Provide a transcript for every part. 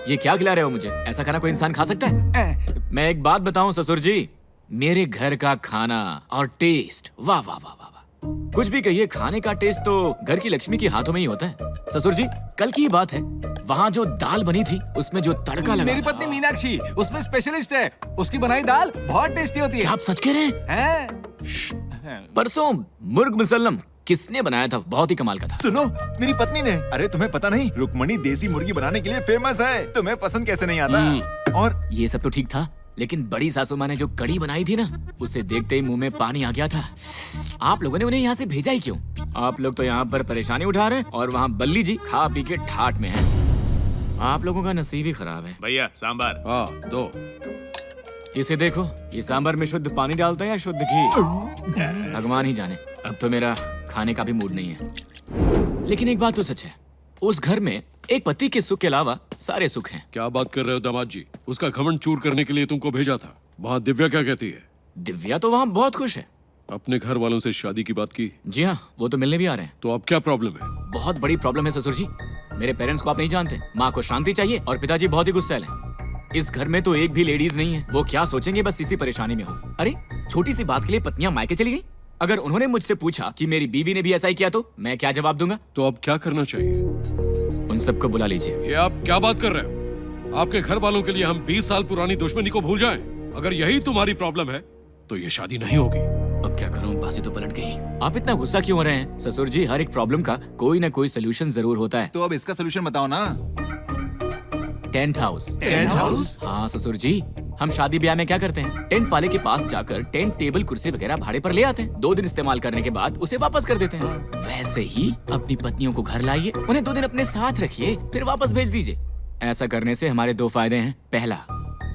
ये क्या खिला रहे हो मुझे? ऐसा खाना कोई इंसान खा सकता है? मैं एक बात बताऊं ससुर जी, मेरे घर का खाना और टेस्ट, वाह वाह वाह वाह वाह। कुछ भी कहिए, खाने का टेस्ट तो घर की लक्ष्मी के हाथों में ही होता है। ससुर जी, कल की ही बात है, वहाँ जो दाल बनी थी उसमें जो तड़का लगा मेरी पत्नी मीनाक्षी उसमें स्पेशलिस्ट है। उसकी बनाई दाल बहुत टेस्टी होती है। क्या आप सच कह रहे हैं? परसों मुर्ग मुसल्लम किसने बनाया था? बहुत ही कमाल का था। सुनो, मेरी पत्नी ने। अरे तुम्हें पता नहीं, रुक्मणी देसी मुर्गी बनाने के लिए फेमस है। तुम्हें पसंद कैसे नहीं आता? और ये सब तो ठीक था, लेकिन बड़ी सासू माँ ने जो कड़ी बनाई थी ना, उसे देखते ही मुंह में पानी आ गया था। आप लोगों ने उन्हें यहाँ से भेजा ही क्यों? आप लोग तो यहाँ पर परेशानी उठा रहे हैं और वहाँ बल्ली जी खा पी के ठाट में हैं। आप लोगों का नसीब ही खराब है। भैया सांबार। हाँ दो। इसे देखो, ये सांबर में शुद्ध पानी डालता है या शुद्ध घी, भगवान ही जाने। अब तो मेरा खाने का भी मूड नहीं है। लेकिन एक बात तो सच है, उस घर में एक पति के सुख के अलावा सारे सुख हैं। क्या बात कर रहे हो दामाद जी? उसका घमंड चूर करने के लिए तुमको भेजा था। वहाँ दिव्या क्या कहती है? दिव्या तो वहाँ बहुत खुश है। अपने घर वालों से शादी की बात की? जी हाँ, वो तो मिलने भी आ रहे हैं। तो अब क्या प्रॉब्लम है? बहुत बड़ी प्रॉब्लम है ससुर जी। मेरे पेरेंट्स को आप नहीं जानते। माँ को शांति चाहिए और पिताजी बहुत ही गुस्सैल हैं। इस घर में तो एक भी लेडीज नहीं है। वो क्या सोचेंगे, बस इसी परेशानी में हो। अरे छोटी सी बात के लिए पत्नियां मायके चली गई। अगर उन्होंने मुझसे पूछा कि मेरी बीवी ने भी ऐसा ही किया तो मैं क्या जवाब दूंगा? तो अब क्या करना चाहिए? उन सबको बुला लीजिए। ये आप क्या बात कर रहे हो? आपके घर वालों के लिए हम 20 साल पुरानी दुश्मनी को भूल जाएं? अगर यही तुम्हारी प्रॉब्लम है तो ये शादी नहीं होगी। अब क्या करूं, बाजी तो पलट गई। आप इतना गुस्सा क्यों हो रहे हैं? ससुर जी, हर एक प्रॉब्लम का कोई ना कोई सोल्यूशन जरूर होता है। तो अब इसका सोल्यूशन बताओ ना। Tent house. Tent house? हाँ ससुर जी, हम शादी ब्याह में क्या करते हैं, टेंट वाले के पास जाकर टेंट टेबल कुर्सी वगैरह भाड़े पर ले आते हैं। 2 दिन इस्तेमाल करने के बाद उसे वापस कर देते हैं। वैसे ही अपनी पत्नियों को घर लाइए, उन्हें 2 दिन अपने साथ रखिए, फिर वापस भेज दीजिए। ऐसा करने से हमारे 2 फायदे हैं। पहला,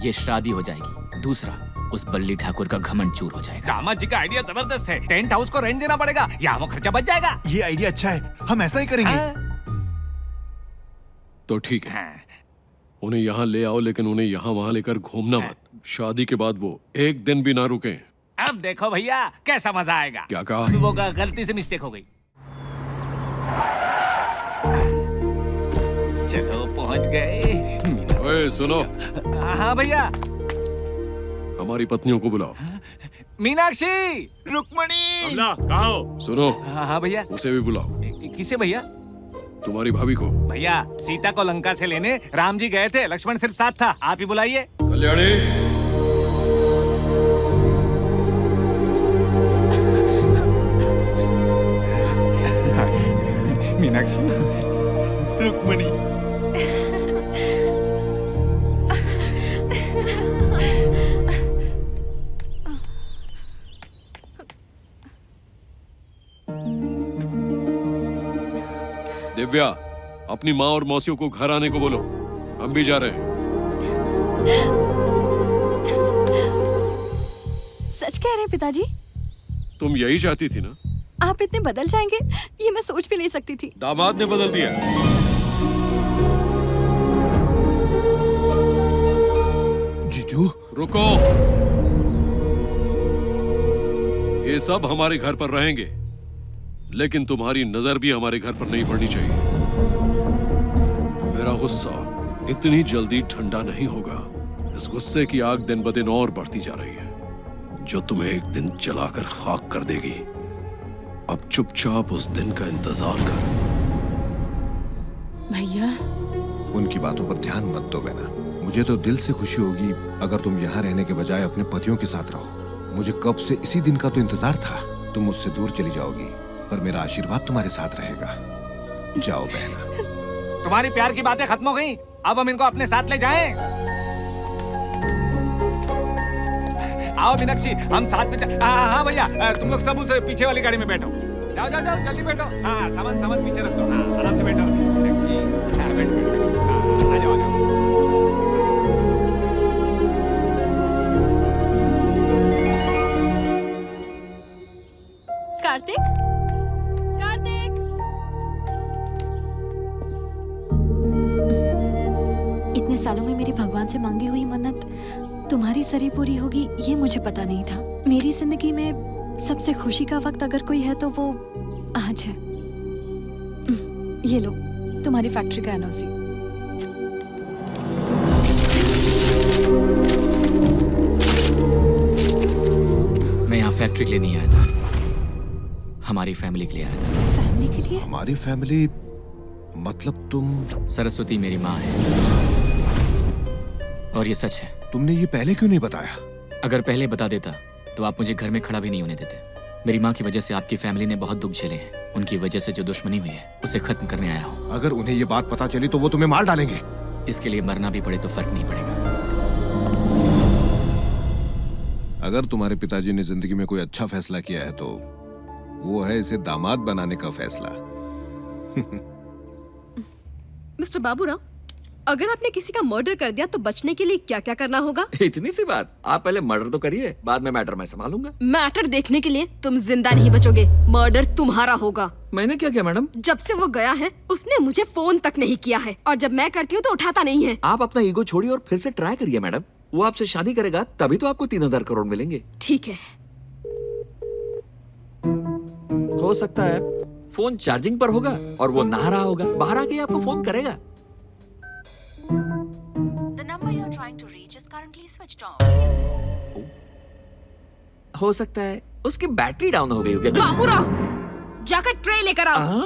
ये शादी हो जाएगी। दूसरा, उस बल्ली ठाकुर का घमंड चूर हो जाएगा। दामाद जी का आइडिया जबरदस्त है। टेंट हाउस को रेंट देना पड़ेगा, यहाँ वो खर्चा बच जाएगा। ये आइडिया अच्छा है, हम ऐसा ही करेंगे। तो ठीक है, उन्हें यहाँ ले आओ, लेकिन उन्हें यहाँ वहाँ लेकर घूमना मत। शादी के बाद वो एक दिन भी ना रुके। अब देखो भैया कैसा मजा आएगा। क्या कहा? वो गलती से मिस्टेक हो गई। चलो पहुंच गए। ओए सुनो, हाँ भैया। हमारी पत्नियों को बुलाओ। मीनाक्षी, रुक्मणी, कहाँ हो? सुनो, हाँ भैया। उसे भी बुलाओ। किसे भैया? तुम्हारी भाभी को। भैया सीता को लंका से लेने राम जी गए थे, लक्ष्मण सिर्फ साथ था। आप ही बुलाइए। कल्याणी, मीनाक्षी, रुक्मणी। दिव्या, अपनी माँ और मौसियों को घर आने को बोलो। हम भी जा रहे हैं। सच कह रहे हैं पिताजी? तुम यही चाहती थी ना? आप इतने बदल जाएंगे ये मैं सोच भी नहीं सकती थी। दामाद ने बदल दिया। जीजू, रुको। ये सब हमारे घर पर रहेंगे, लेकिन तुम्हारी नजर भी हमारे घर पर नहीं पड़नी चाहिए। मेरा गुस्सा इतनी जल्दी ठंडा नहीं होगा। इस गुस्से की आग दिन ब दिन और बढ़ती जा रही है, जो तुम्हें एक दिन जलाकर खाक कर देगी। अब चुपचाप उस दिन का इंतजार कर। भैया, उनकी बातों पर ध्यान मत दो बहना। मुझे तो दिल से खुशी होगी अगर तुम यहाँ रहने के बजाय अपने पतियों के साथ रहो। मुझे कब से इसी दिन का तो इंतजार था। तुम मुझसे दूर चली जाओगी, पर मेरा आशीर्वाद तुम्हारे साथ रहेगा। जाओ बहना। तुम्हारी प्यार की बातें खत्म हो गई, अब हम इनको अपने साथ ले जाएं। आओ मीनाक्षी, हम साथ में हाँ भैया, तुम लोग सब उस पीछे वाली गाड़ी में बैठो। जाओ जाओ जाओ, जल्दी बैठो। हाँ, सामान पीछे रख दो। हाँ, आराम से बैठो मीनाक्षी। हाँ, बैठो। हाँ, आ जाओ। कार्तिक, कार्तिक, इतने सालों में मेरी भगवान से मांगी हुई मन्नत तुम्हारी सरी पूरी होगी ये मुझे पता नहीं था। मेरी जिंदगी में सबसे खुशी का वक्त अगर कोई है तो वो आज है। ये लो, तुम्हारी फैक्ट्री का एनओसी। मैं यहाँ फैक्ट्री के लिए नहीं आया था, हमारी फैमिली के लिए आया था। फैमिली के लिए? हमारी फैमिली मतलब तुम? सरस्वती मेरी माँ है और ये सच है। तुमने ये पहले क्यों नहीं बताया? अगर पहले बता देता तो आप मुझे घर में खड़ा भी नहीं होने देते। मेरी माँ की वजह से आपकी फैमिली ने बहुत दुख झेले हैं। उनकी वजह से जो दुश्मनी हुई है उसे खत्म करने आया हूँ। अगर उन्हें ये बात पता चली तो वो तुम्हें मार डालेंगे। इसके लिए मरना भी पड़े तो फर्क नहीं पड़ेगा। अगर तुम्हारे पिताजी ने जिंदगी में कोई अच्छा फैसला किया है तो वो है इसे दामाद बनाने का फैसला। मिस्टर बाबूराव, अगर आपने किसी का मर्डर कर दिया तो बचने के लिए क्या क्या करना होगा? इतनी सी बात, आप पहले मर्डर तो करिए, बाद में मैटर मैं संभालूंगा। मैटर देखने के लिए तुम जिंदा नहीं बचोगे, मर्डर तुम्हारा होगा। मैंने क्या किया मैडम? जब से वो गया है उसने मुझे फोन तक नहीं किया है, और जब मैं करती हूँ तो उठाता नहीं है। आप अपना ईगो छोड़िए और फिर से ट्राई करिए मैडम। वो आपसे शादी करेगा तभी तो आपको 3000 करोड़ मिलेंगे। ठीक है। हो सकता है फोन चार्जिंग पर होगा और वो नहा रहा होगा, बाहर आके आपको फोन करेगा। The number you're trying to reach is currently switched off. हो सकता है उसकी बैटरी डाउन हो गई होगी। बाबूराव, जाकर ट्रे लेकर आओ।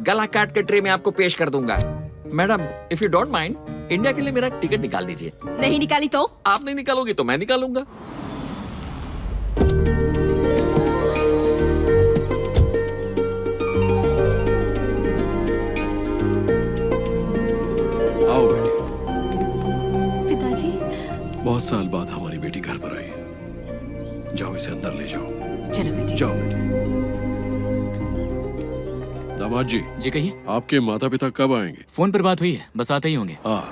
गला काट के ट्रे में आपको पेश कर दूंगा। Madam, if you don't mind, India के लिए मेरा टिकट निकाल दीजिए। नहीं निकाली तो? आप नहीं निकालोगी तो मैं निकालूंगा। आओ बेटी। पिताजी, बहुत साल बाद हमारी बेटी घर पर आई है। जाओ इसे अंदर ले जाओ। चलो बेटी। जाओ बेटी। दामाद जी, जी कहिए। आपके माता पिता कब आएंगे? फोन पर बात हुई है, बस आते ही होंगे। हाँ।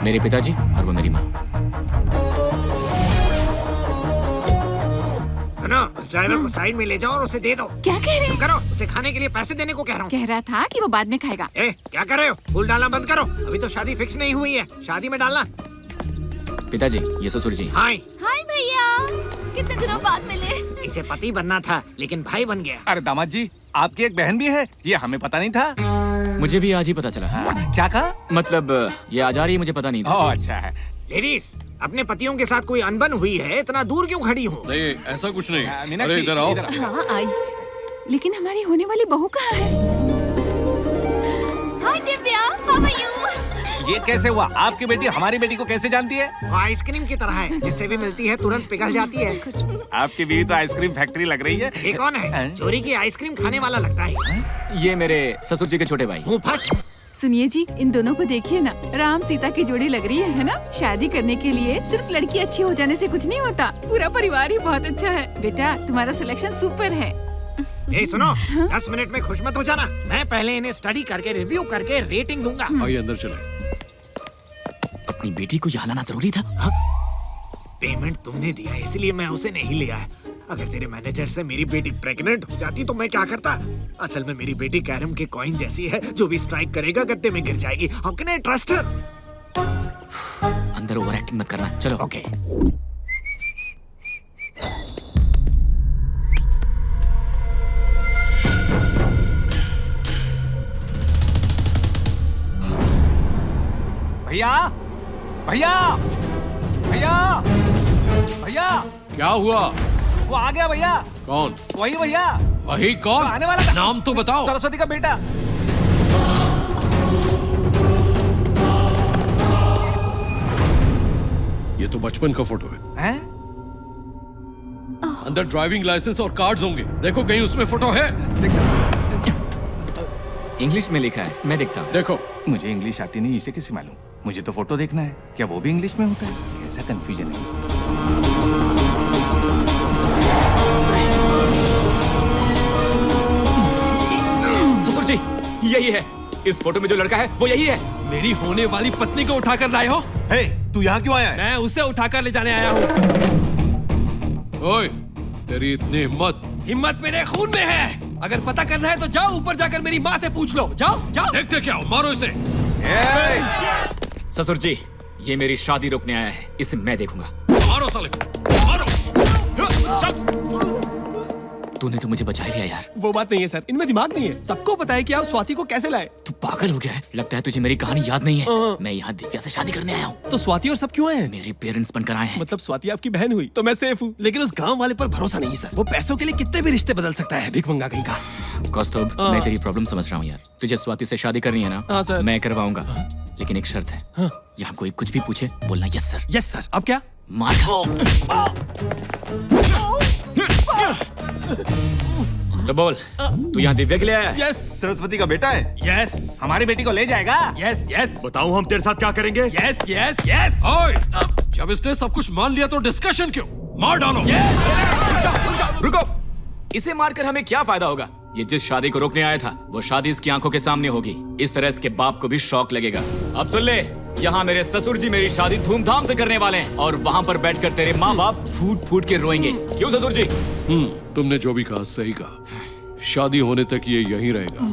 मेरे पिताजी और वो मेरी माँ। सुनो, उस ड्राइवर को साइड में ले जाओ और उसे दे दो। क्या कह रहे चुप करो, उसे खाने के लिए पैसे देने को कह रहा हूँ। कह रहा था कि वो बाद में खाएगा। ए, क्या कर रहे हो? फूल डालना बंद करो, अभी तो शादी फिक्स नहीं हुई है। शादी में डालना। पिताजी, ये ससुर जी। हाय। हाय भैया, कितने दिनों बाद मिले। इसे पति बनना था लेकिन भाई बन गया। अरे दामाद जी, आपकी एक बहन भी है, ये हमें पता नहीं था। मुझे भी आज ही पता चला। क्या कहा? मतलब ये आ जा रही है, मुझे पता नहीं था। ओह अच्छा है। लेडीज, अपने पतियों के साथ कोई अनबन हुई है, इतना दूर क्यों खड़ी हो? नहीं, ऐसा कुछ नहीं। मीनाक्षी, अरे इधर आओ। हाँ आई, लेकिन हमारी होने वाली बहू कहाँ है? हाय दिव्या, हाउ आर यू? ये कैसे हुआ? आपकी बेटी हमारी बेटी को कैसे जानती है? वो आइसक्रीम की तरह है, जिससे भी मिलती है तुरंत पिघल जाती है। आपकी बीवी तो आइसक्रीम फैक्ट्री लग रही है। ये कौन है? चोरी की आइसक्रीम खाने वाला लगता है। ये मेरे ससुर जी के छोटे भाई। मुंह फट। सुनिए जी, इन दोनों को देखिए ना, राम सीता की जोड़ी लग रही है ना? शादी करने के लिए सिर्फ लड़की अच्छी हो जाने से कुछ नहीं होता, पूरा परिवार ही बहुत अच्छा है। बेटा, तुम्हारा सिलेक्शन सुपर है। ए सुनो, 10 मिनट में खुश मत हो जाना। मैं पहले इन्हें स्टडी करके रिव्यू करके रेटिंग दूंगा। आइए अंदर चले। अपनी बेटी को यहाँ लाना जरूरी था। पेमेंट तुमने दिया है, इसलिए मैं उसे नहीं ले आया। अगर तेरे मैनेजर से मेरी बेटी प्रेग्नेंट हो जाती तो मैं क्या करता? असल में मेरी बेटी कैरम के कॉइन जैसी है, जो भी स्ट्राइक करेगा गद्दे में गिर जाएगी। How can I trust her? अंदर ओवर एक्टिंग मत करना, चलो। ओके। भैया, भैया, भैया, भैया, क्या हुआ? वो आ गया भैया। कौन? वही भैया, वही कौन? आने वाला था। नाम तो बताओ। सरस्वती का बेटा। ये तो बचपन का फोटो है। हैं? अंदर ड्राइविंग लाइसेंस और कार्ड्स होंगे, देखो कहीं उसमें फोटो है। इंग्लिश में लिखा है, मैं देखता हूँ। देखो। मुझे इंग्लिश आती नहीं, इसे कैसे मालूम? मुझे तो फोटो देखना है। क्या वो भी इंग्लिश में होता है? ऐसा कंफ्यूजन है। ससुर जी, यही है। इस फोटो में जो लड़का है वो यही है। मेरी होने वाली पत्नी को उठाकर लाए हो? हे, तू यहाँ क्यों आया है? मैं उसे उठाकर ले जाने आया हूँ। ओए, तेरी इतनी हिम्मत? हिम्मत मेरे खून में है। अगर पता करना है तो जाओ ऊपर जाकर मेरी माँ से पूछ लो। जाओ जाओ। देखते क्या हो, मारो इसे। ससुर जी, ये मेरी शादी रोकने आया है, इसे मैं देखूंगा। मारो साले को, मारो। चल। तूने तो मुझे बचा लिया यार। वो बात नहीं है सर, इनमें दिमाग नहीं है। सबको पता है कि आप स्वाति को कैसे लाए। तू पागल हो गया है? लगता है तुझे मेरी कहानी याद नहीं है। मैं यहाँ दिव्या से शादी करने आया हूँ। तो स्वाति और सब क्यों आए हैं? मेरे पेरेंट्स बनकर आए हैं। मतलब स्वाति आपकी बहन हुई तो मैं सेफ हूँ, लेकिन उस गांव वाले पर भरोसा नहीं है सर। वो पैसों के लिए कितने भी रिश्ते बदल सकता है, भिखमंगा कहीं का। कौस्तुभ, मैं तेरी प्रॉब्लम समझ रहा हूँ यार। तुझे स्वाति से शादी करनी है ना? हाँ सर। मैं करवाऊंगा, लेकिन एक शर्त है। यहाँ कोई कुछ भी पूछे बोलना यस सर। Yes sir. अब क्या? मार खा। तो बोल, तू यहाँ दिव्या के लिए आया है? यस। सरस्वती का बेटा है? यस। हमारी बेटी को ले जाएगा? Yes yes. बताऊं हम तेरे साथ क्या करेंगे? Yes yes yes. ओए, जब इसने सब कुछ मान लिया तो डिस्कशन क्यों? मार डालो। रुको, इसे मारकर हमें क्या फायदा होगा? ये जिस शादी को रोकने आया था वो शादी इसकी आंखों के सामने होगी। इस तरह इसके बाप को भी शौक लगेगा। अब सुन ले, यहाँ मेरे ससुर जी मेरी शादी धूमधाम से करने वाले हैं और वहाँ पर बैठकर तेरे माँ बाप फूट फूट के रोएंगे। क्यों ससुर जी? तुमने जो भी कहा सही कहा। शादी होने तक ये यहीं रहेगा।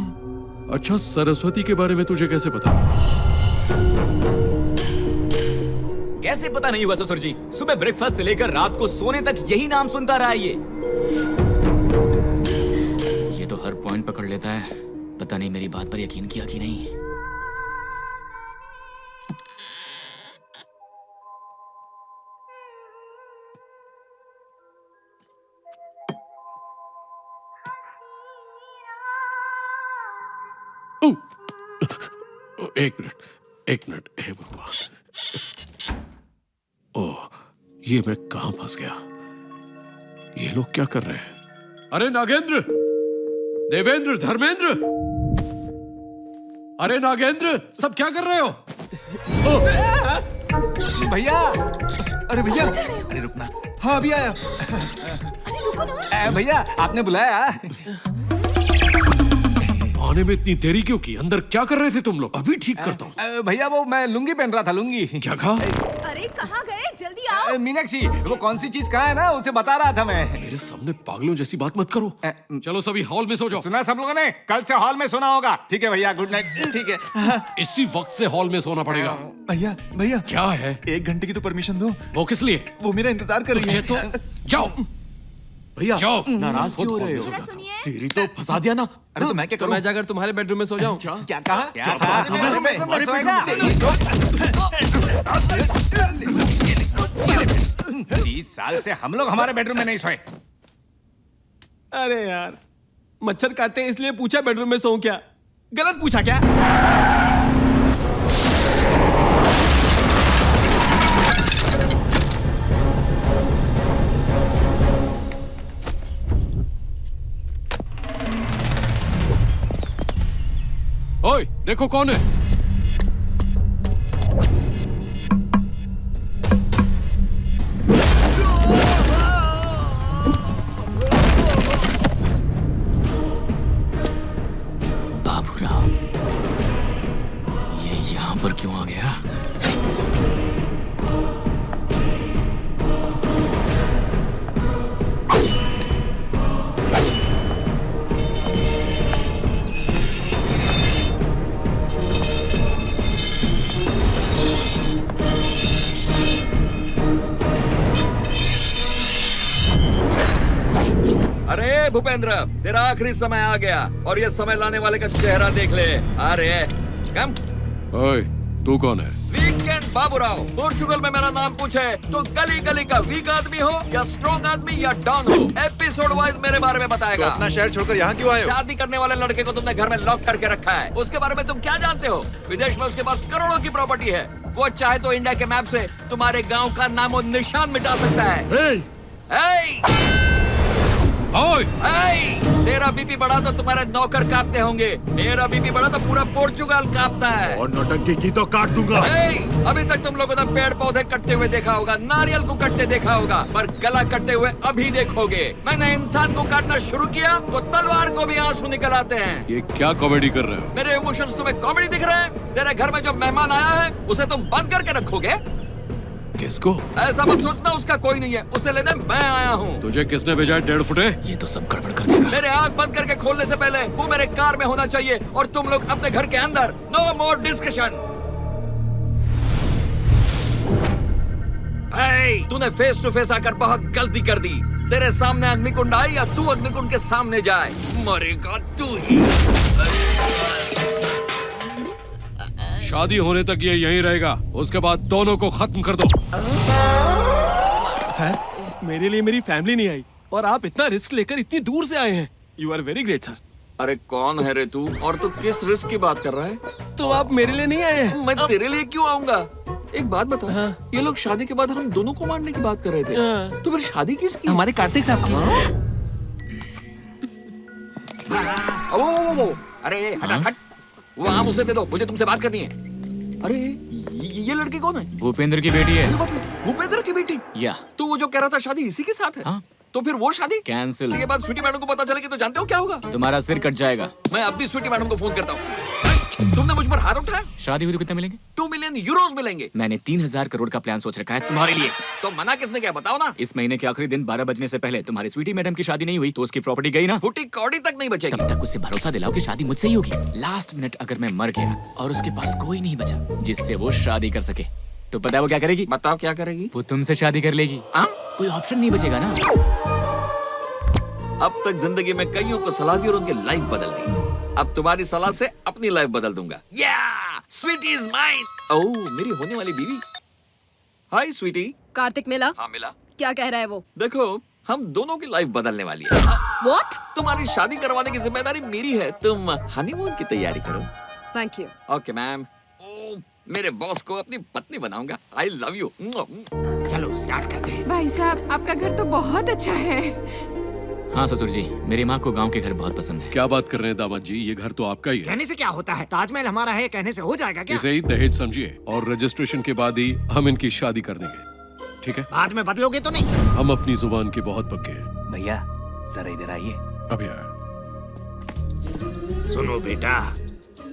अच्छा, सरस्वती के बारे में तुझे कैसे पता? कैसे पता नहीं हुआ ससुर जी? सुबह ब्रेकफास्ट से लेकर रात को सोने तक यही नाम सुनता रहा ये तो हर पॉइंट पकड़ लेता है। पता नहीं मेरी बात पर यकीन किया कि नहीं। एक मिनट, हे भगवान। ओह, ये मैं कहां फंस गया? ये लोग क्या कर रहे हैं? अरे नागेंद्र, देवेंद्र, धर्मेंद्र, अरे नागेंद्र, सब क्या कर रहे हो? भैया, अरे भैया, अरे रुकना। हाँ अभी आया। अरे रुको ना। भैया आपने बुलाया? आने में इतनी देरी क्यों की? अंदर क्या कर रहे थे तुम लोग? अभी ठीक करता हूँ। भैया वो मैं लुंगी पहन रहा था, लुंगी। क्या कहा? अरे कहाँ गए? जल्दी आओ। मीनाक्षी, वो कौन सी चीज कहाँ है ना, उसे बता रहा था मैं। मेरे सामने पागलों जैसी बात मत करो। चलो सभी हॉल में सो जाओ। सुना सब लोगों ने? कल से हॉल में सोना होगा। ठीक है भैया, गुड नाइट। ठीक है। इसी वक्त से हॉल में सोना पड़ेगा। भैया भैया, क्या है? 1 घंटे की तो परमिशन दो। वो किस लिए? वो मेरा इंतजार कर रही है। तो जाओ भैया, जाओ। नाराज क्यों हो रहे हो? तेरी तो फंसा दिया ना। अरे तो मैं क्या करूं? मैं जाकर तुम्हारे बेडरूम में सो जाऊं? क्या कहा? क्या कहा? बेडरूम में? हमारे बेडरूम में 30 साल से हम लोग हमारे बेडरूम में नहीं सोए। अरे यार, मच्छर काटते हैं इसलिए पूछा बेडरूम में सोऊं क्या? गलत पूछा क्या? ओए, देखो कौन है? बाबूराव, ये यहाँ पर क्यों आ गया? अरे भूपेंद्र, तेरा आखिरी समय आ गया और ये समय लाने वाले का चेहरा देख ले। अरे कम। ओए, तू कौन है? वीकेंड बाबूराव। पोर्चुगल में मेरा नाम पूछे तो गली गली का वीक आदमी हो या स्ट्रॉन्ग आदमी या डॉन हो, एपिसोड वाइज मेरे बारे में बताएगा। तो अपना शहर छोड़कर यहाँ क्यों आए हो? शादी करने वाले लड़के को तुमने घर में लॉक करके रखा है, उसके बारे में तुम क्या जानते हो? विदेश में उसके पास करोड़ों की प्रॉपर्टी है। वो चाहे तो इंडिया के मैप से तुम्हारे गाँव का नाम और निशान मिटा सकता है। ओए! तेरा बीपी बढ़ा तो तुम्हारे नौकर कांपते होंगे, मेरा बीपी बढ़ा तो पूरा पोर्चुगल कांपता है। और नौटंकी की तो काट दूंगा। अभी तक तुम लोगों ने पेड़ पौधे कटते हुए देखा होगा, नारियल को कटते देखा होगा, पर गला कटते हुए अभी देखोगे। मैंने इंसान को काटना शुरू किया तो तलवार को भी आंसू निकल आते हैं। ये क्या कॉमेडी कर रहे हो? मेरे इमोशंस तुम्हें कॉमेडी दिख रहे हैं? तेरे घर में जो मेहमान आया है उसे तुम बंद करके रखोगे? किसको? ऐसा मत सोचना उसका कोई नहीं है, उसे लेने मैं आया हूँ। तुझे किसने भेजा है 1.5 फुटे? ये तो सब गड़बड़ कर देगा। मेरे आंख बंद करके खोलने से पहले वो मेरे कार में होना चाहिए और तुम लोग अपने घर के अंदर। No more discussion. तूने फेस टू फेस आकर बहुत गलती कर दी। तेरे सामने अग्निकुंड आए या तू अग्निकुंड के सामने जाए, मरेगा तू ही। शादी होने तक ये यहीं रहेगा, उसके बाद दोनों को खत्म कर दो। सर, मेरे लिए मेरी फैमिली नहीं आई और आप इतना रिस्क लेकर इतनी दूर से आए हैं। You are very great sir. अरे कौन है रे तू, और तू किस रिस्क की बात कर रहा है? तो आप मेरे लिए नहीं आए हैं? मैं तेरे लिए क्यों आऊंगा? एक बात बता, हाँ। ये लोग शादी के बाद हम दोनों को मारने की बात कर रहे थे, हाँ। तो फिर शादी किसकी? हमारे कार्तिक साहब की। ओ, अरे हट हट, वो आम उसे दे दो, मुझे तुमसे बात करनी है। अरे ये लड़की कौन है? भूपेंद्र की बेटी है। भूपेंद्र की बेटी? या तो वो जो कह रहा था शादी इसी के साथ है, हाँ। तो फिर वो शादी कैंसिल। ये बात स्वीटी मैडम को पता चलेगी तो जानते हो क्या होगा? तुम्हारा सिर कट जाएगा। मैं अब भी स्वीटी मैडम को फोन करता हूँ। तुमने मुझ पर हाथ उठाया? शादी हुई तो कितने मिलेंगे? 2 मिलियन यूरोज मिलेंगे। मैंने 3000 करोड़ का प्लान सोच रखा है तुम्हारे लिए। तो मना किसने किया बताओ ना? इस महीने के आखिरी दिन 12 बजने से पहले तुम्हारी स्वीटी मैडम की शादी नहीं हुई तो उसकी प्रॉपर्टी गई ना। फूटी कौड़ी तक नहीं बचेगी। तब तक उसे भरोसा दिलाओ कि शादी मुझसे ही होगी। लास्ट मिनट अगर मैं मर गया और उसके पास कोई नहीं बचा जिससे वो शादी कर सके, तो पता है वो क्या करेगी? बताओ क्या करेगी? वो तुमसे शादी कर लेगी। कोई ऑप्शन नहीं बचेगा ना। अब तक जिंदगी में कईयों को सलाह दी और उनकी लाइफ बदल दी। अब तुम्हारी सलाह से अपनी लाइफ बदल दूंगा। Sweety is mine. ओह, मेरी होने वाली बीवी। हाय स्वीटी। कार्तिक मिला? हाँ मिला। क्या कह रहा है वो? देखो, हम दोनों की लाइफ बदलने वाली है। What? तुम्हारी शादी करवाने की जिम्मेदारी मेरी है। तुम हनीमून की तैयारी करो। Thank you. Okay ma'am. मेरे बॉस को अपनी पत्नी बनाऊंगा। I love you. चलो स्टार्ट करते हैं। भाई साहब, आपका घर तो बहुत अच्छा है। हाँ ससुर जी, मेरी माँ को गांव के घर बहुत पसंद है। क्या बात कर रहे हैं दामाद जी, ये घर तो आपका ही है। कहने से क्या होता है, ताजमहल हमारा है, कहने से हो जाएगा क्या? इसे ही दहेज समझिए और रजिस्ट्रेशन के बाद ही हम इनकी शादी कर देंगे, ठीक है? बाद में बदलोगे तो नहीं? हम अपनी जुबान के बहुत पक्के हैं। भैया जरा इधर आइए। अभी आया। सुनो बेटा,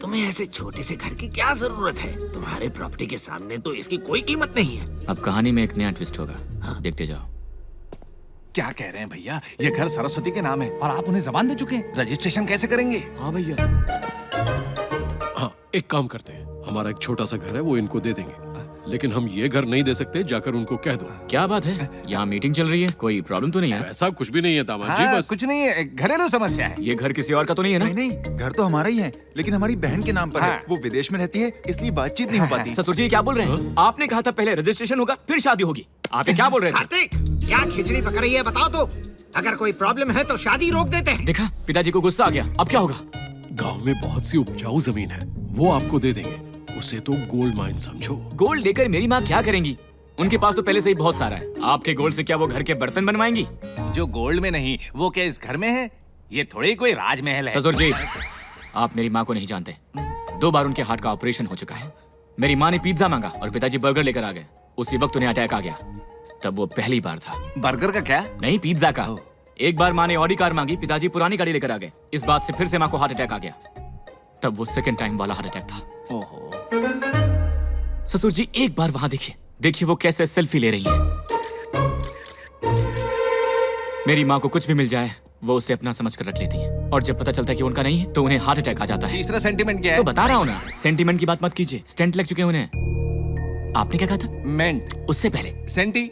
तुम्हें ऐसे छोटे से घर की क्या जरूरत है? तुम्हारे प्रॉपर्टी के सामने तो इसकी कोई कीमत नहीं है। अब कहानी में एक नया ट्विस्ट होगा, देखते जाओ। क्या कह रहे हैं भैया? ये घर सरस्वती के नाम है और आप उन्हें जबान दे चुके हैं। रजिस्ट्रेशन कैसे करेंगे? हाँ भैया। हाँ, एक काम करते हैं, हमारा एक छोटा सा घर है, वो इनको दे देंगे, लेकिन हम ये घर नहीं दे सकते। जाकर उनको कह दो। क्या बात है, यहाँ मीटिंग चल रही है, कोई प्रॉब्लम तो नहीं है? ऐसा कुछ भी नहीं है दामाद जी, बस कुछ नहीं है, घरेलू समस्या है। ये घर किसी और का तो नहीं है ना? नहीं नहीं, घर तो हमारा ही है, लेकिन हमारी बहन के नाम पर है। वो विदेश में रहती है, इसलिए बातचीत नहीं हो पाती। ससुर जी क्या बोल रहे हैं? आपने कहा था पहले रजिस्ट्रेशन होगा फिर शादी होगी। आप ये क्या बोल रहे थे? कार्तिक, क्या खिचड़ी पक रही है बताओ तो? अगर कोई प्रॉब्लम है तो शादी रोक देते हैं। देखा, पिताजी को गुस्सा आ गया। अब क्या होगा? गांव में बहुत सी उपजाऊ जमीन है, वो आपको दे देंगे। उसे तो गोल्ड माइन समझो। गोल्ड लेकर मेरी माँ क्या करेंगी? उनके पास तो पहले से ही बहुत सारा है। आपके गोल्ड से क्या वो घर के बर्तन बनवाएंगी? जो गोल्ड में नहीं, वो क्या इस घर में है? ये थोड़ी कोई राजमहल है। ससुर जी, आप मेरी माँ को नहीं जानते। 2 बार उनके हार्ट का ऑपरेशन हो चुका है। मेरी माँ ने पिज्जा मांगा और पिताजी बर्गर लेकर आ गए। उसी वक्त उन्हें अटैक आ गया। तब वो पहली बार था। बर्गर का क्या? नहीं, पिज्जा का। एक बार माँ ने ऑडी कार मांगी, पिताजी पुरानी गाड़ी लेकर आ गए। इस बात से फिर से माँ को हार्ट अटैक आ गया। तब वो सेकंड टाइम वाला हार्ट अटैक था। ओहो। ससुर जी एक बार वहां देखिए, देखिए वो कैसे सेल्फी ले रही है। मेरी माँ को कुछ भी मिल जाए वो उसे अपना समझ कर रख लेती है, और जब पता चलता है कि उनका नहीं है तो उन्हें हार्ट अटैक आ जाता है। तीसरा सेंटीमेंट क्या है? तो बता रहा हूँ ना, सेंटीमेंट की बात मत कीजिए। स्टेंट लग चुके हैं उन्हें। आपने क्या कहा था? मेंट। उससे पहले सेंटी।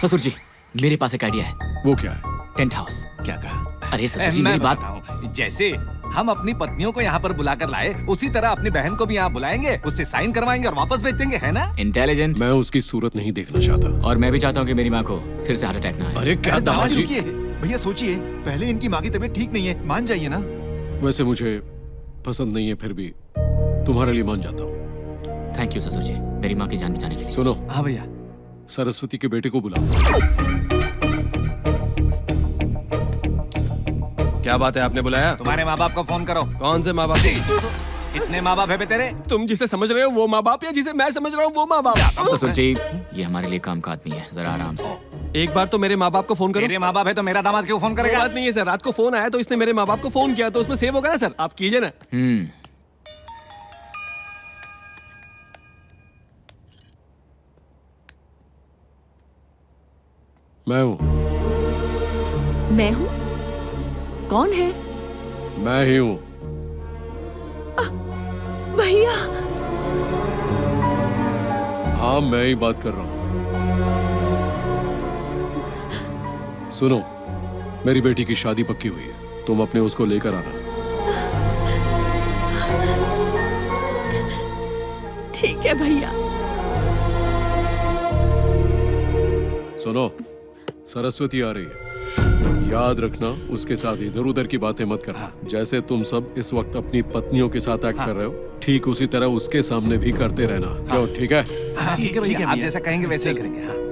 ससुर जी मेरे पास एक आइडिया है। वो क्या है? Tent house. क्या कहा? अरे ससुर जी मैं मेरी बात। बताता हूँ। जैसे हम अपनी पत्नियों को यहाँ पर बुलाकर लाए, उसी तरह अपनी बहन को भी यहाँ बुलाएंगे, उससे साइन करवाएंगे और वापस भेज देंगे, है ना? इंटेलिजेंट। मैं उसकी सूरत नहीं देखना चाहता। और मैं भी चाहता हूँ कि मेरी माँ को फिर से हार्ट अटैक ना आए। अरे क्या अरे दामाद दामाद जी जी, रुकिए, भैया सोचिए, पहले इनकी माँ की तबीयत ठीक नहीं है, मान जाइए ना। वैसे मुझे पसंद नहीं है, फिर भी तुम्हारे लिए मान जाता हूँ। थैंक यू ससुर जी, मेरी माँ की जान बचाने के लिए। सुनो, हाँ भैया। सरस्वती के बेटे को बुलाओ। क्या बात है, आपने बुलाया? तुम्हारे माँ बाप को फोन करो। कौन से माँ बाप? कितने माँ बाप है बे तेरे? तुम जिसे समझ रहे हो वो माँ बाप या जिसे मैं समझ रहा हूँ वो माँ बाप? ससुर जी ये हमारे लिए काम का आदमी है, जरा आराम से। एक बार तो मेरे माँ बाप को फोन करो। मेरे माँ बाप है तो मेरा दामाद क्यों फोन कोई करेगा? बात नहीं है सर, रात को फोन आया तो इसने मेरे माँ बाप को फोन किया तो उसमें सेव होगा ना सर, आप कीजिए ना। मैं हूँ। मैं हूँ? कौन है? मैं ही हूँ। भैया। हाँ, मैं ही बात कर रहा हूँ। सुनो, मेरी बेटी की शादी पक्की हुई है, तुम अपने उसको लेकर आना। ठीक है भैया। सुनो, सरस्वती आ रही है, याद रखना उसके साथ इधर उधर की बातें मत करना। जैसे तुम सब इस वक्त अपनी पत्नियों के साथ एक्ट कर रहे हो, ठीक उसी तरह उसके सामने भी करते रहना। क्यों? ठीक है? ठीक है भैया, आप जैसा कहेंगे वैसे ही करेंगे। हाँ।